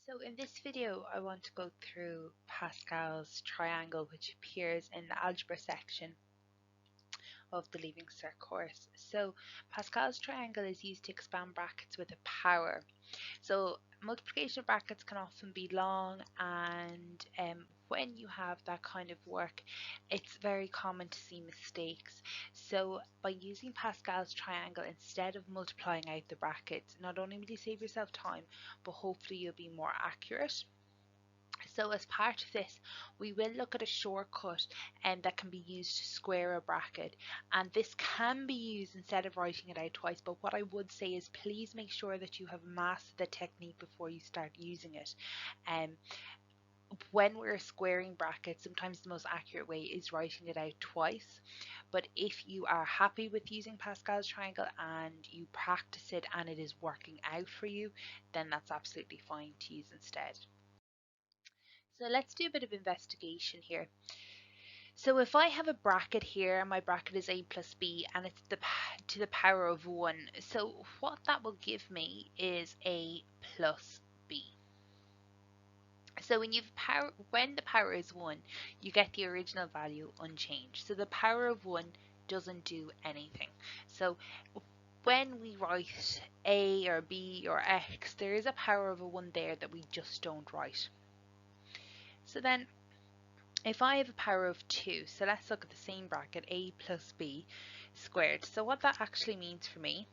So in this video, I want to go through Pascal's triangle, which appears in the algebra section of the Leaving Cert course. So Pascal's triangle is used to expand brackets with a power. So multiplication brackets can often be long, and when you have that kind of work, it's very common to see mistakes. So by using Pascal's triangle, instead of multiplying out the brackets, not only will you save yourself time, but hopefully you'll be more accurate. So as part of this, we will look at a shortcut that can be used to square a bracket, and this can be used instead of writing it out twice. But what I would say is please make sure that you have mastered the technique before you start using it. When we're squaring brackets, sometimes the most accurate way is writing it out twice. But if you are happy with using Pascal's triangle and you practice it and it is working out for you, then that's absolutely fine to use instead. So let's do a bit of investigation here. So if I have a bracket here, and my bracket is a plus b, and it's to the power of 1, so what that will give me is a plus b. So when the power is 1, you get the original value unchanged. So the power of 1 doesn't do anything. So when we write a or b or x, there is a power of a 1 there that we just don't write. So then if I have a power of 2, so let's look at the same bracket, a plus b squared. So what that actually means for me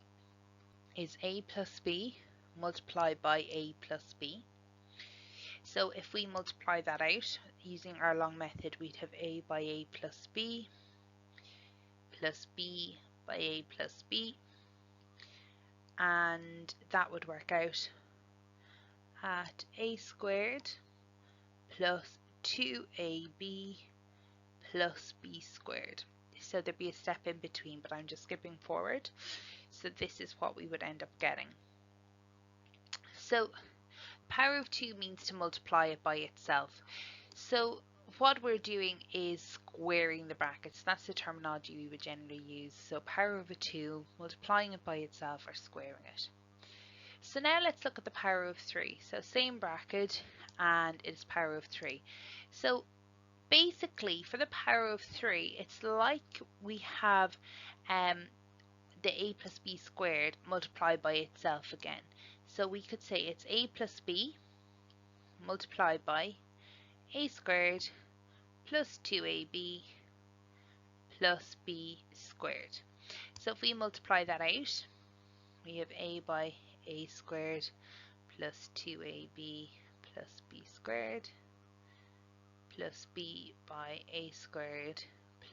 is a plus b multiplied by a plus b. So if we multiply that out using our long method, we'd have a by a plus b by a plus b, and that would work out at a squared plus 2ab plus b squared. So there'd be a step in between, but I'm just skipping forward. So this is what we would end up getting. So power of 2 means to multiply it by itself. So what we're doing is squaring the brackets. That's the terminology we would generally use. So power of a 2, multiplying it by itself, or squaring it. So now let's look at the power of 3. So same bracket, and it's power of 3. So basically, for the power of 3, it's like we have the a plus b squared multiplied by itself again. So we could say it's a plus b multiplied by a squared plus 2ab plus b squared. So if we multiply that out, we have a by a squared plus 2ab plus b squared plus b by a squared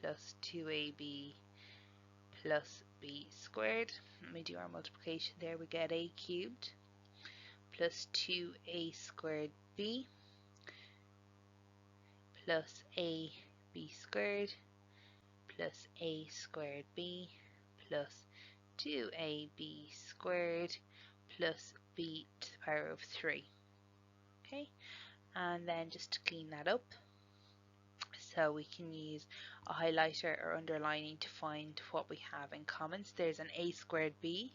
plus 2ab plus b squared. Let me do our multiplication there. We get a cubed plus 2a squared b plus a b squared plus a squared b plus 2ab squared plus b to the power of 3. Okay, and then just to clean that up, so we can use a highlighter or underlining to find what we have in common. So there's an a squared b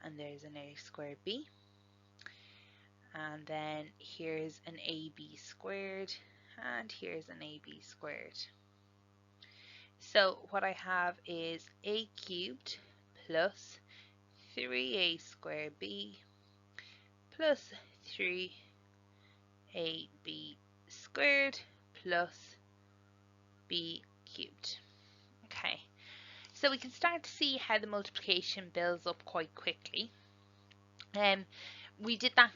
and there's an a squared b, and then here's an ab squared and here's an ab squared. So what I have is a cubed plus 3a squared b plus 3ab squared plus b cubed. Okay, so we can start to see how the multiplication builds up quite quickly. We did that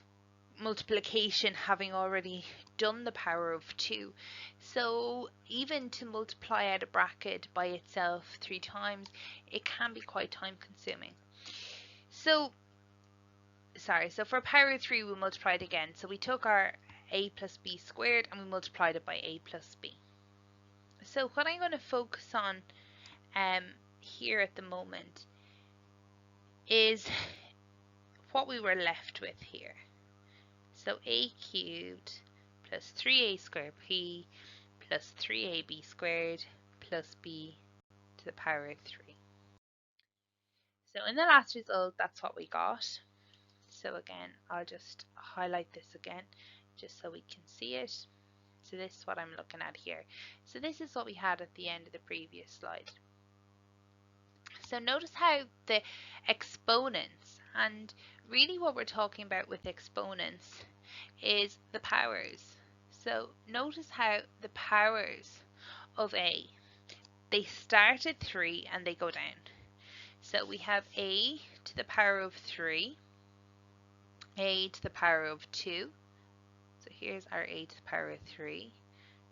multiplication having already done the power of 2, so even to multiply out a bracket by itself 3 times, it can be quite time consuming. So for power of 3 we multiplied again, so we took our a plus b squared and we multiplied it by a plus b. So what I'm going to focus on here at the moment is what we were left with here. So a cubed plus 3a squared b plus 3ab squared plus b to the power of 3. So in the last result, that's what we got. So again, I'll just highlight this again just so we can see it. So this is what I'm looking at here. So this is what we had at the end of the previous slide. So notice how the exponents, and really what we're talking about with exponents is the powers. So notice how the powers of A, they start at 3 and they go down. So we have A to the power of 3, A to the power of 2. So here's our A to the power of 3.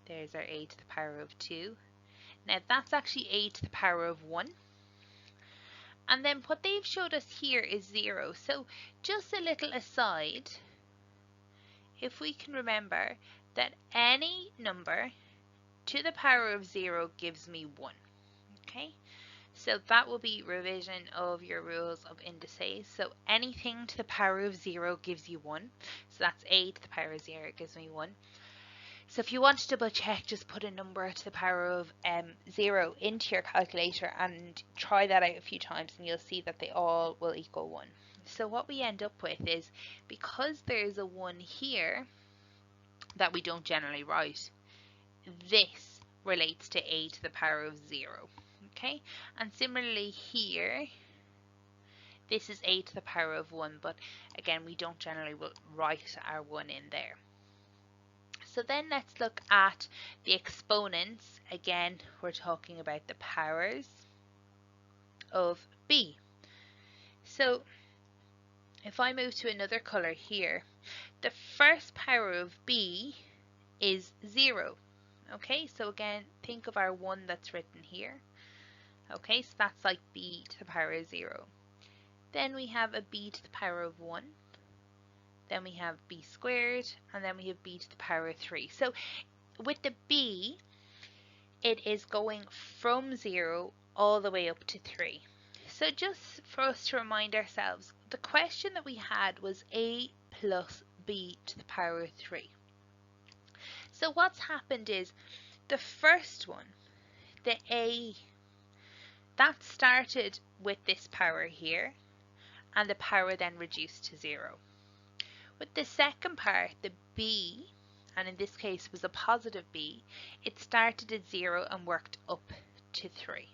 There's our A to the power of 2. Now that's actually A to the power of 1. And then what they've showed us here is 0. So just a little aside, if we can remember that any number to the power of 0 gives me 1. Okay, so that will be revision of your rules of indices. So anything to the power of 0 gives you 1. So that's A to the power of 0 gives me 1. So if you want to double check, just put a number to the power of 0 into your calculator and try that out a few times and you'll see that they all will equal 1. So what we end up with is, because there's a 1 here that we don't generally write, this relates to A to the power of 0. Okay, and similarly here, this is A to the power of 1, but again, we don't generally write our 1 in there. So then let's look at the exponents. Again, we're talking about the powers of B. So if I move to another color here, the first power of B is 0. Okay, so again, think of our 1 that's written here. Okay, so that's like B to the power of 0. Then we have a B to the power of 1. Then we have B squared, and then we have B to the power of 3. So with the B, it is going from 0 all the way up to 3. So just for us to remind ourselves, the question that we had was A plus B to the power of 3. So what's happened is the first one, the A, that started with this power here, and the power then reduced to 0. With the second part, the B, and in this case was a positive B, it started at 0 and worked up to 3.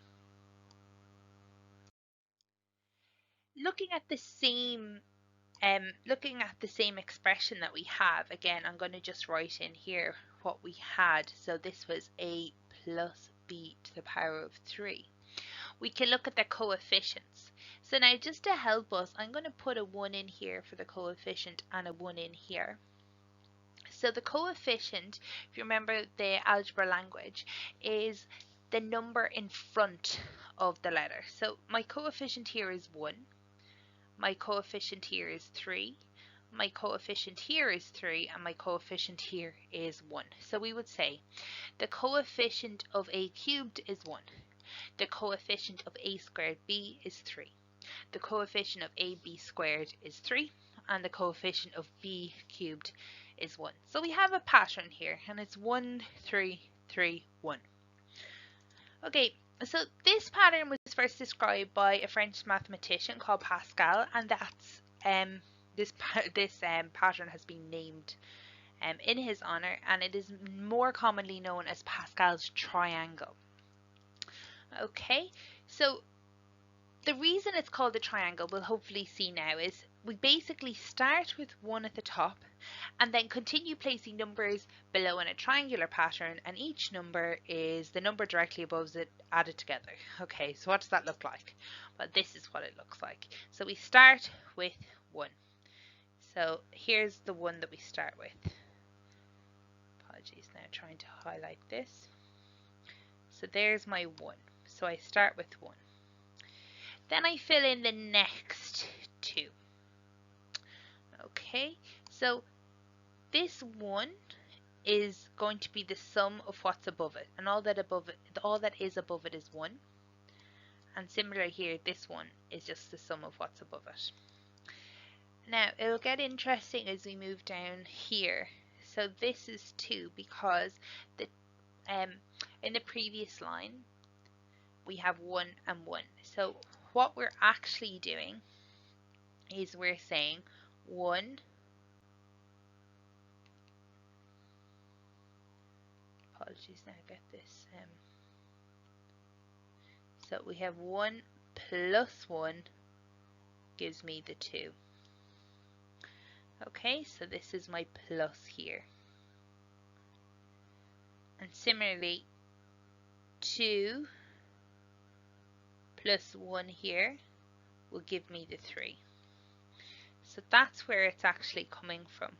Looking at the same expression that we have, again, I'm going to just write in here what we had. So this was A plus B to the power of 3. We can look at the coefficients. So now just to help us, I'm going to put a 1 in here for the coefficient and a 1 in here. So the coefficient, if you remember the algebra language, is the number in front of the letter. So my coefficient here is 1. My coefficient here is 3. My coefficient here is 3, and my coefficient here is 1. So we would say the coefficient of A cubed is 1. The coefficient of A squared B is 3. The coefficient of AB squared is 3. And the coefficient of B cubed is 1. So we have a pattern here, and it's 1, 3, 3, 1. Okay, so this pattern was first described by a French mathematician called Pascal, and that's this pattern has been named in his honor, and it is more commonly known as Pascal's triangle. Okay, so the reason it's called the triangle, we'll hopefully see now, is we basically start with 1 at the top and then continue placing numbers below in a triangular pattern, and each number is the number directly above it added together. Okay, so what does that look like? Well, this is what it looks like. So we start with 1. So here's the 1 that we start with. Apologies, now trying to highlight this. So there's my 1. So I start with 1. Then I fill in the next 2. Okay, so this 1 is going to be the sum of what's above it, and all that is above it is 1. And similar here, this 1 is just the sum of what's above it. Now it'll get interesting as we move down here. So this is 2 because the in the previous line we have 1 and 1. So what we're actually doing is we're saying 1, apologies, now I get this, so we have 1 plus 1 gives me the 2. Okay, so this is my plus here. And similarly, 2 plus 1 here will give me the 3. So that's where it's actually coming from.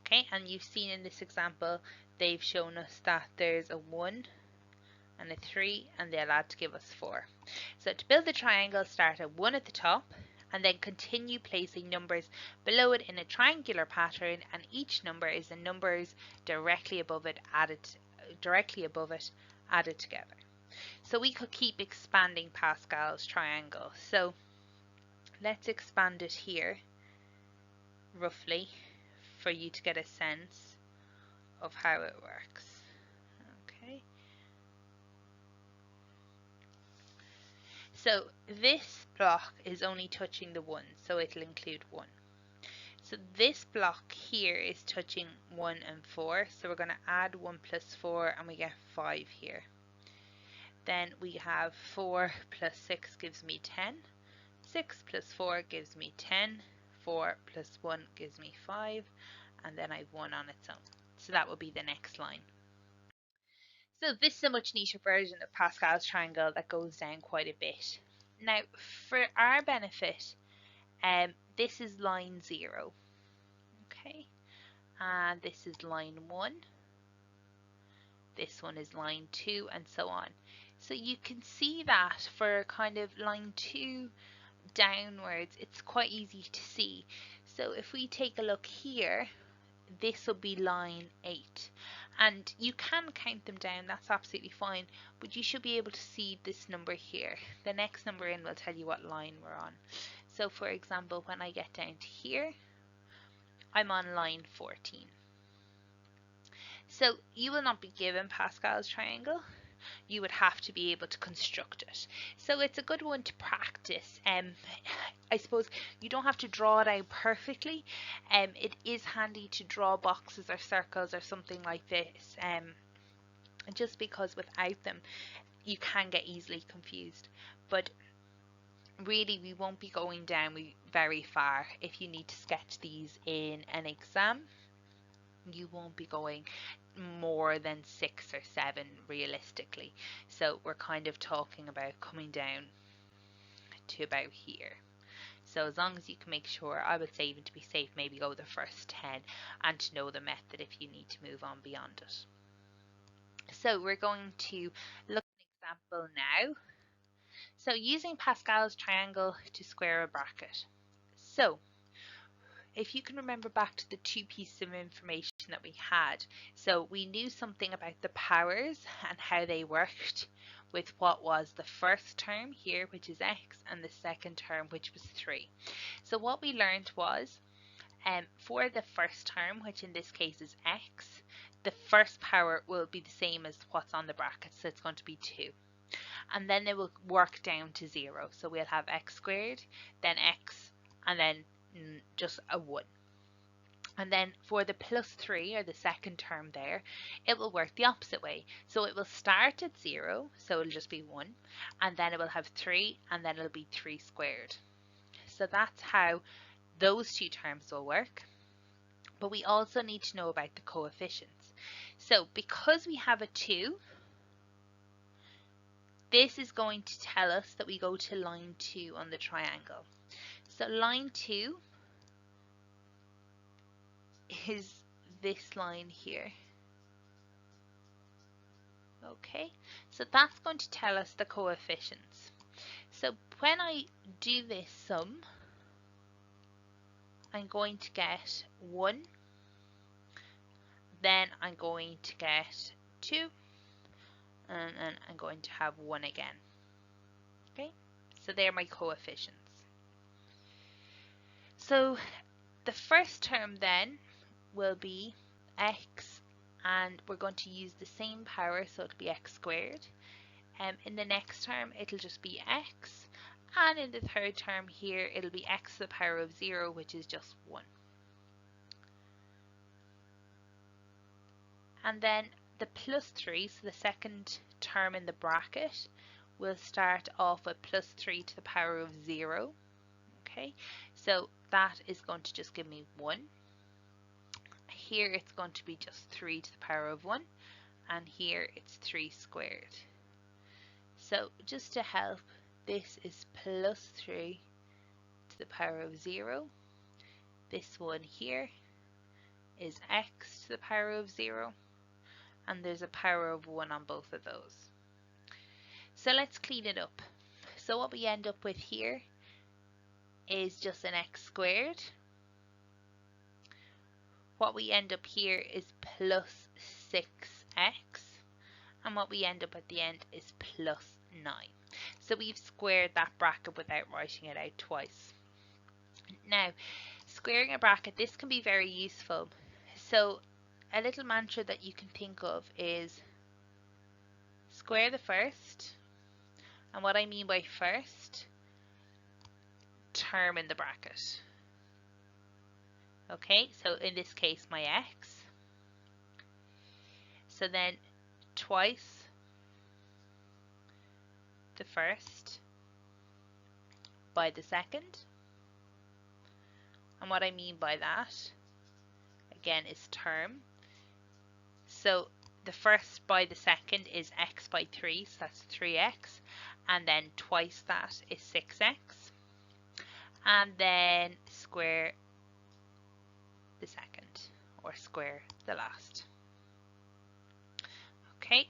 Okay, and you've seen in this example, they've shown us that there's a 1 and a 3, and they'll add to give us 4. So to build the triangle, start at 1 at the top, and then continue placing numbers below it in a triangular pattern, and each number is the numbers directly above it added together. So we could keep expanding Pascal's triangle. So let's expand it here roughly for you to get a sense of how it works. Okay. So this block is only touching the 1, so it'll include 1. So this block here is touching 1 and 4, so we're going to add 1 plus 4 and we get 5 here. Then we have 4 plus 6 gives me 10, 6 plus 4 gives me 10, 4 plus 1 gives me 5, and then I have 1 on its own. So that will be the next line. So this is a much neater version of Pascal's triangle that goes down quite a bit. Now, for our benefit, this is line 0, okay, and this is line 1, this one is line 2, and so on. So you can see that for kind of line 2 downwards, it's quite easy to see. So if we take a look here, this will be line 8, and you can count them down, that's absolutely fine, but you should be able to see this number here. The next number in will tell you what line we're on. So for example, when I get down to here, I'm on line 14. So you will not be given Pascal's triangle, you would have to be able to construct it. So it's a good one to practice. I suppose you don't have to draw it out perfectly. It is handy to draw boxes or circles or something like this, just because without them you can get easily confused. But really we won't be going down very far. If you need to sketch these in an exam, you won't be going more than 6 or 7 realistically. So we're kind of talking about coming down to about here. So as long as you can make sure, I would say even to be safe, maybe go the first 10 and to know the method if you need to move on beyond it. So we're going to look at an example now. So using Pascal's triangle to square a bracket. So if you can remember back to the 2 pieces of information that we had, so we knew something about the powers and how they worked with what was the first term here, which is x, and the second term, which was 3. So what we learned was, for the first term, which in this case is x, the first power will be the same as what's on the bracket, so it's going to be 2. And then they will work down to 0. So we'll have x squared, then x, and then just a 1. And then for the plus 3, or the second term there, it will work the opposite way. So it will start at 0, so it'll just be 1, and then it will have 3, and then it'll be 3 squared. So that's how those 2 terms will work. But we also need to know about the coefficients. So because we have a 2, this is going to tell us that we go to line 2 on the triangle. So line 2 is this line here. Okay, so that's going to tell us the coefficients. So when I do this sum, I'm going to get 1, then I'm going to get 2, and then I'm going to have 1 again. Okay, so they're my coefficients. So the first term then will be x, and we're going to use the same power, so it'll be x squared. In the next term, it'll just be x, And in the third term here, it'll be x to the power of 0, which is just 1. And then the plus 3, so the second term in the bracket, will start off with plus 3 to the power of 0. Okay, so that is going to just give me 1. Here it's going to be just 3 to the power of 1. And here it's 3 squared. So just to help, this is plus 3 to the power of 0. This one here is x to the power of 0. And there's a power of 1 on both of those. So let's clean it up. So what we end up with here is just an x squared. What we end up here is plus 6x. And what we end up at the end is plus 9. So we've squared that bracket without writing it out twice. Now, squaring a bracket, this can be very useful. So a little mantra that you can think of is square the first, and what I mean by first, term in the bracket. Okay, so in this case my x. So then twice the first by the second. And what I mean by that, again, is term. So the first by the second is x by 3, so that's 3x. And then twice that is 6x. And then square the second, or square the last. Okay,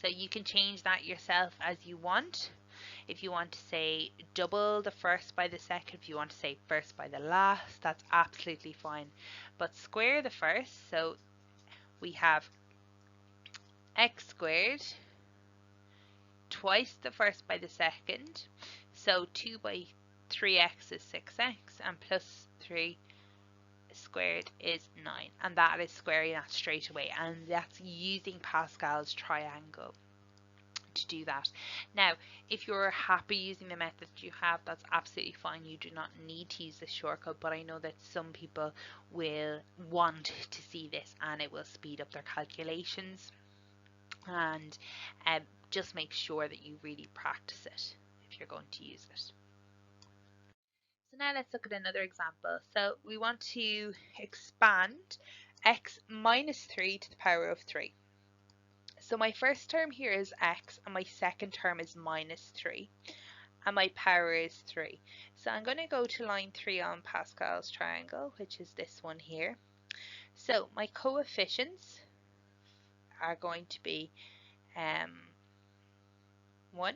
so you can change that yourself as you want. If you want to say double the first by the second, if you want to say first by the last, that's absolutely fine. But square the first, so we have x squared twice the first by the second, so 2 by 3x is 6x, and plus 3 squared is 9, and that is squaring that straight away, and that's using Pascal's triangle to do that. Now, if you're happy using the method you have, that's absolutely fine. You do not need to use this shortcut, but I know that some people will want to see this, and it will speed up their calculations. And just make sure that you really practice it if you're going to use it. So now let's look at another example. So we want to expand x minus 3 to the power of 3. So my first term here is x, and my second term is minus 3, and my power is 3. So I'm going to go to line 3 on Pascal's triangle, which is this one here. So my coefficients are going to be 1.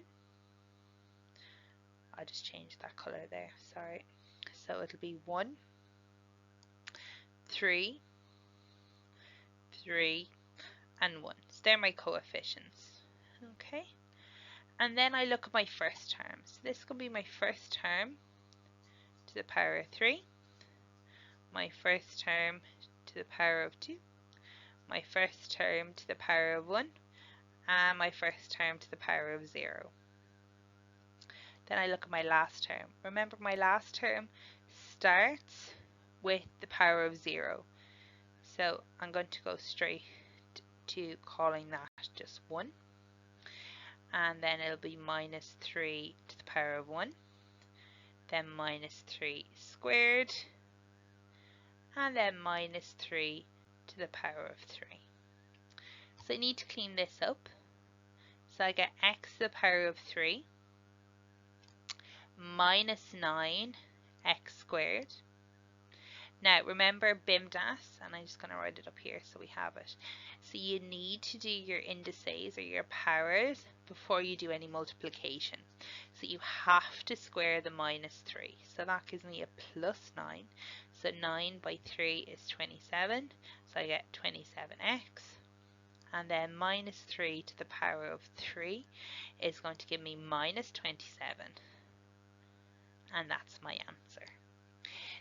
I'll just change that colour there, sorry. So it'll be 1, 3, 3, and 1. So they're my coefficients. Okay. And then I look at my first term. So this can be my first term to the power of 3, my first term to the power of 2, my first term to the power of 1, and my first term to the power of 0. Then I look at my last term. Remember, my last term starts with the power of 0. So I'm going to go straight to calling that just 1. And then it'll be minus 3 to the power of 1. Then minus 3 squared. And then minus 3 to the power of 3. So I need to clean this up. So I get x to the power of 3 minus 9 x squared. Now remember BIMDAS, and I'm just going to write it up here so we have it. So you need to do your indices or your powers before you do any multiplication. So you have to square the minus 3. So that gives me a plus 9. So 9 by 3 is 27. So I get 27x. And then minus 3 to the power of 3 is going to give me minus 27. And that's my answer.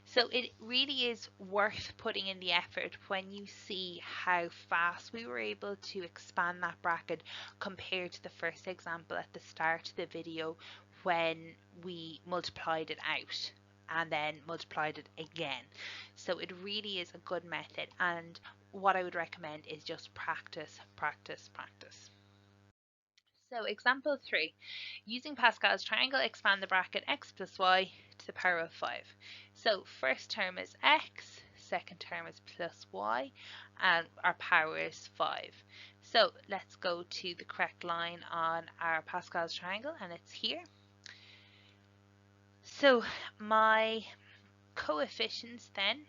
So it really is worth putting in the effort when you see how fast we were able to expand that bracket compared to the first example at the start of the video, when we multiplied it out and then multiplied it again. So it really is a good method, and what I would recommend is just practice, practice, practice. So example 3, using Pascal's triangle, expand the bracket x plus y to the power of 5. So first term is x, second term is plus y, and our power is 5. So let's go to the correct line on our Pascal's triangle, and it's here. So my coefficients then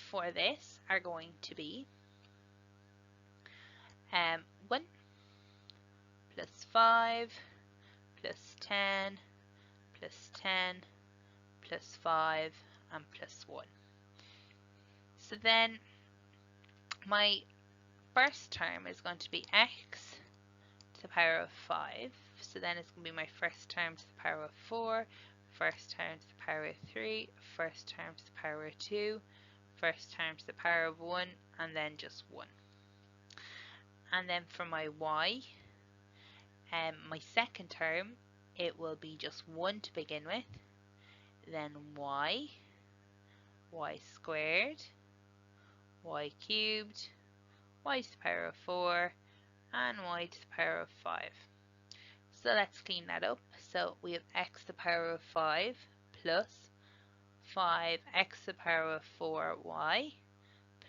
for this are going to be 1 plus 5 plus 10 plus 10 plus 5 and plus 1. So then my first term is going to be x to the power of 5. So then it's going to be my first term to the power of 4, first term to the power of 3, first term to the power of 2, first term to the power of 1, and then just 1. And then for my y, my second term, it will be just 1 to begin with, then y squared, y cubed, y to the power of 4, and y to the power of 5. So let's clean that up. So we have x to the power of 5 plus 5x to the power of 4y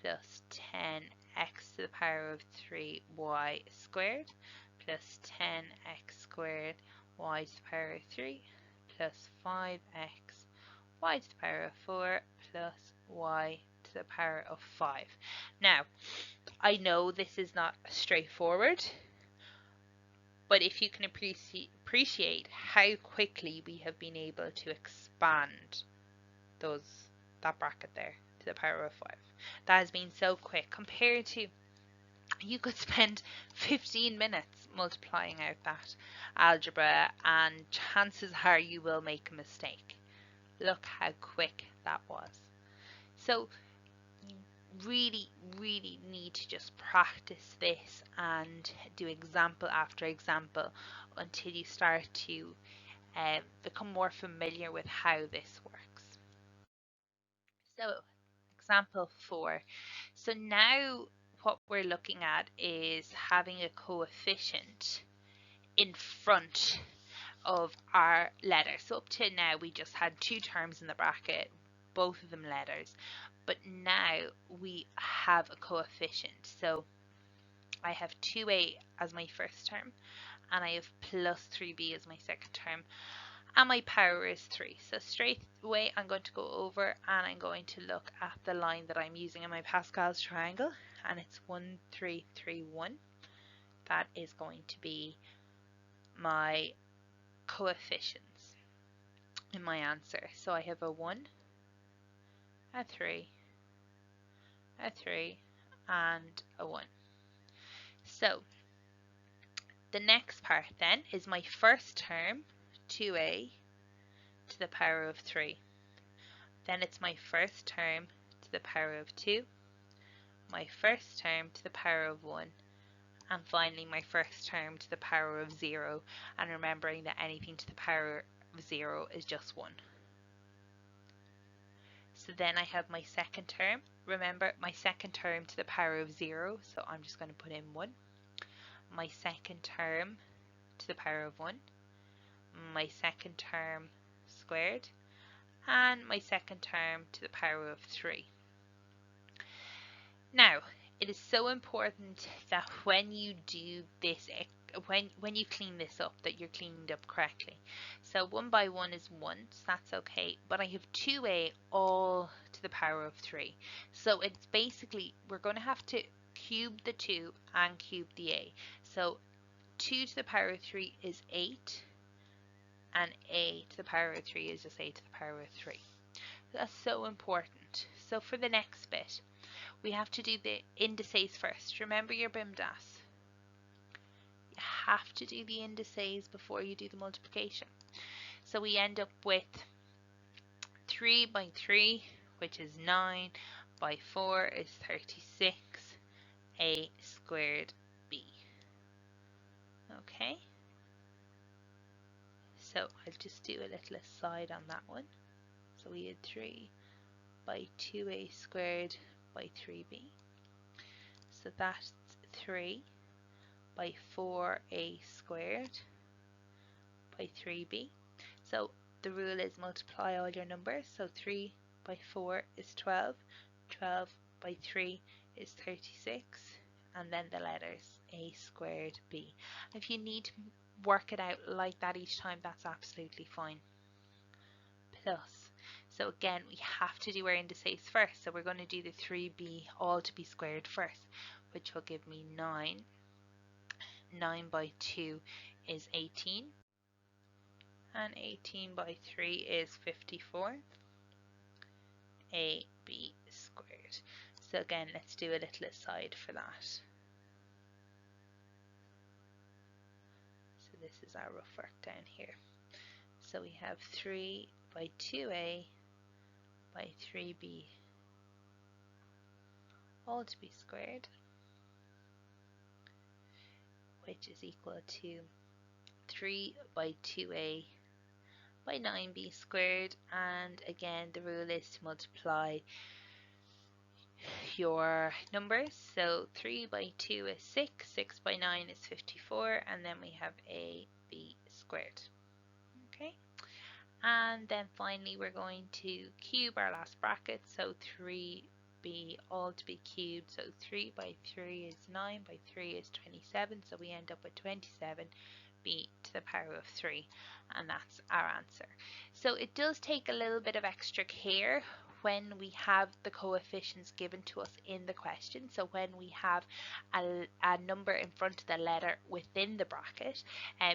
plus 10x to the power of 3y squared plus 10x squared y to the power of 3 plus 5x y to the power of 4 plus y to the power of 5. Now, I know this is not straightforward, but if you can appreciate how quickly we have been able to expand that bracket there to the power of 5. That has been so quick compared to you could spend 15 minutes multiplying out that algebra and chances are you will make a mistake. Look how quick that was. So you really, really need to just practice this and do example after example until you start to become more familiar with how this works. So example 4. So now what we're looking at is having a coefficient in front of our letter. So up to now we just had two terms in the bracket, both of them letters, but now we have a coefficient. So I have 2a as my first term and I have plus 3b as my second term, and my power is 3. So straight away I'm going to go over and I'm going to look at the line that I'm using in my Pascal's triangle, and it's 1, 3, 3, 1. That is going to be my coefficients in my answer. So I have a 1, a 3, a 3, and a 1. So the next part then is my first term, 2a to the power of 3. Then it's my first term to the power of 2, my first term to the power of 1, and finally my first term to the power of 0, and remembering that anything to the power of 0 is just 1. So then I have my second term. Remember, my second term to the power of 0, so I'm just going to put in 1. My second term to the power of 1, my second term squared, and my second term to the power of 3. Now, it is so important that when you do this, when you clean this up, that you're cleaned up correctly. So 1 by 1 is 1, so that's okay, but I have 2a all to the power of 3. So it's basically, we're going to have to cube the 2 and cube the a. So 2 to the power of 3 is 8, and a to the power of 3 is just a to the power of 3. That's so important. So for the next bit, we have to do the indices first. Remember your BIMDAS. You have to do the indices before you do the multiplication. So we end up with 3 by 3, which is 9, by 4 is 36, a squared b. Okay? So I'll just do a little aside on that one. So we had 3 by 2a squared by 3b. So that's 3 by 4a squared by 3b. So the rule is multiply all your numbers. So 3 by 4 is 12, 12 by 3 is 36, and then the letters a squared b. If you need to work it out like that each time, that's absolutely fine. Plus, so again, we have to do our indices first. So we're going to do the 3b all to be squared first, which will give me 9. 9 by 2 is 18. And 18 by 3 is 54. AB squared. So again, let's do a little aside for that. So this is our rough work down here. So we have 3 by 2a by 3b all to be squared, which is equal to 3 by 2a by 9b squared, and again the rule is to multiply your numbers. So 3 by 2 is 6, 6 by 9 is 54, and then we have a b squared. Okay, and then finally we're going to cube our last bracket, so 3b all to be cubed. So 3 by 3 is 9, by 3 is 27, so we end up with 27b to the power of 3, and that's our answer. So it does take a little bit of extra care when we have the coefficients given to us in the question. So when we have a number in front of the letter within the bracket,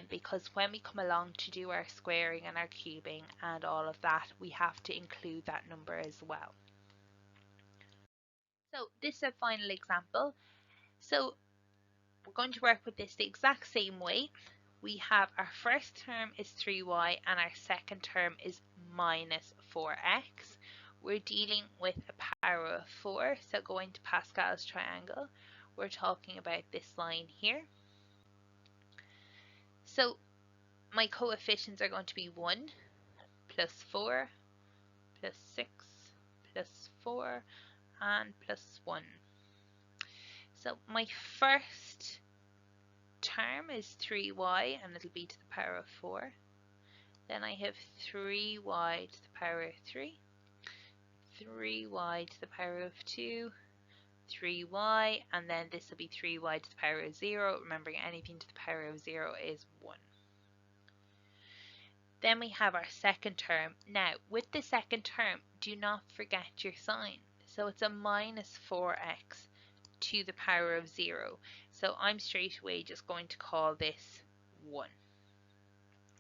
because when we come along to do our squaring and our cubing and all of that, we have to include that number as well. So this is a final example. So we're going to work with this the exact same way. We have our first term is 3y and our second term is minus 4x. We're dealing with a power of 4, so going to Pascal's triangle, we're talking about this line here. So my coefficients are going to be 1 plus 4 plus 6 plus 4 and plus 1. So my first term is 3y and it'll be to the power of 4. Then I have 3y to the power of 3, 3y to the power of 2, 3y, and then this will be 3y to the power of 0. Remembering anything to the power of 0 is 1. Then we have our second term. Now, with the second term, do not forget your sign. So it's a minus 4x to the power of 0. So I'm straight away just going to call this 1.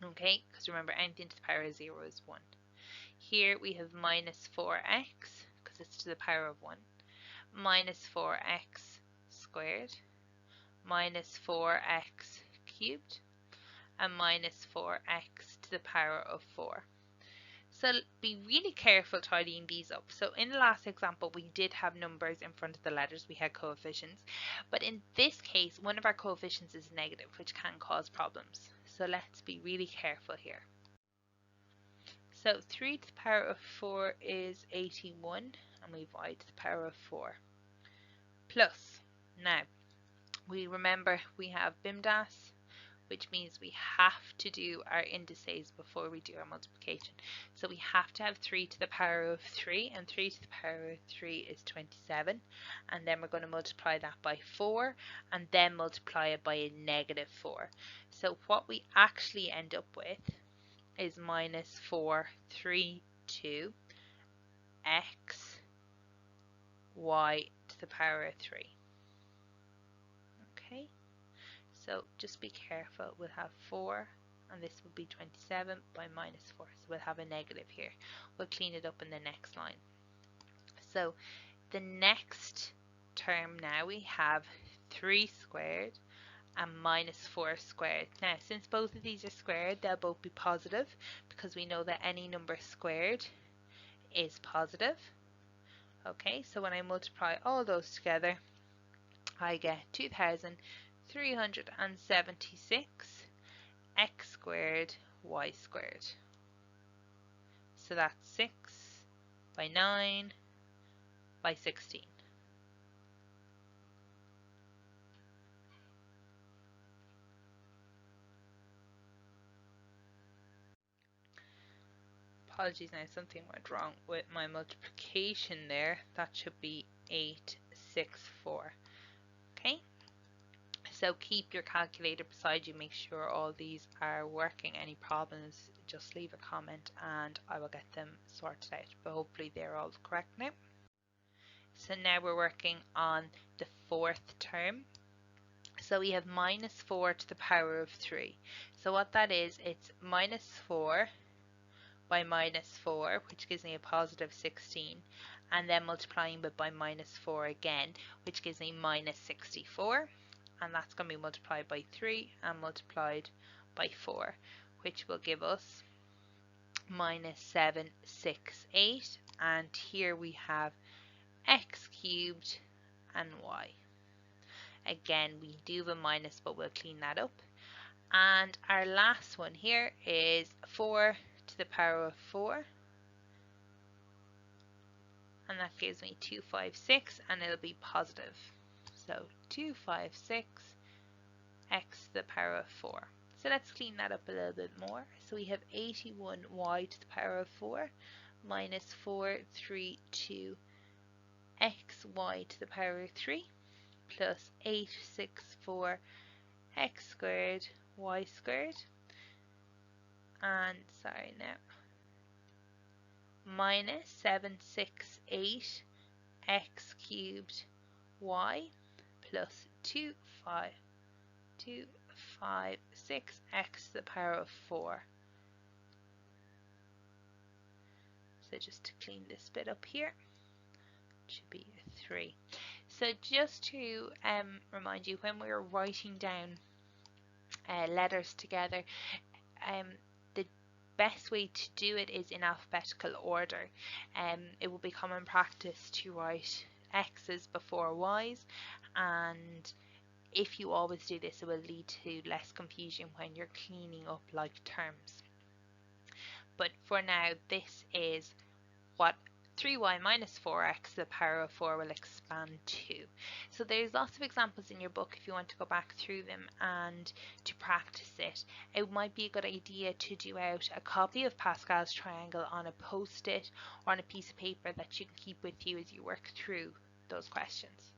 Okay, because remember anything to the power of 0 is 1. Here we have minus 4x, because it's to the power of 1, minus 4x squared, minus 4x cubed, and minus 4x to the power of 4. So be really careful tidying these up. So in the last example, we did have numbers in front of the letters, we had coefficients, but in this case, one of our coefficients is negative, which can cause problems. So let's be really careful here. So 3 to the power of 4 is 81, and we have y to the power of 4. Plus, now, we remember we have BIMDAS, which means we have to do our indices before we do our multiplication. So we have to have 3 to the power of 3, and 3 to the power of 3 is 27, and then we're going to multiply that by 4, and then multiply it by a negative 4. So what we actually end up with is minus 4, 3, 2, x, y to the power of 3. Okay, so just be careful. We'll have 4, and this will be 27 by minus 4. So we'll have a negative here. We'll clean it up in the next line. So the next term now we have 3 squared and minus 4 squared. Now, since both of these are squared, they'll both be positive because we know that any number squared is positive. Okay, so when I multiply all those together, I get 2,376 x squared y squared. So that's 6 by 9 by 16. Apologies, now something went wrong with my multiplication there. That should be 8, 6, 4. Okay, so keep your calculator beside you, make sure all these are working. Any problems, just leave a comment and I will get them sorted out, but hopefully they're all correct now. So now we're working on the fourth term. So we have minus 4 to the power of 3. So what that is, it's minus 4 by minus 4, which gives me a positive 16, and then multiplying by minus 4 again, which gives me minus 64, and that's going to be multiplied by 3 and multiplied by 4, which will give us minus 768, and here we have x cubed and y. Again, we do have a minus, but we'll clean that up. And our last one here is 4 to the power of 4. And that gives me 256, and it'll be positive. So 256 x to the power of 4. So let's clean that up a little bit more. So we have 81y to the power of 4 minus 432 xy to the power of 3 plus 864 x squared y squared, and sorry now, minus 768 x cubed y plus 256 x to the power of 4. So just to clean this bit up here, it should be a 3. So just to remind you, when we were writing down letters together, the best way to do it is in alphabetical order. It will be common practice to write X's before Y's, and if you always do this, it will lead to less confusion when you're cleaning up like terms. But for now, this is what 3y minus 4x to the power of 4 will expand to. So there's lots of examples in your book if you want to go back through them and to practice it. It might be a good idea to do out a copy of Pascal's triangle on a post-it or on a piece of paper that you can keep with you as you work through those questions.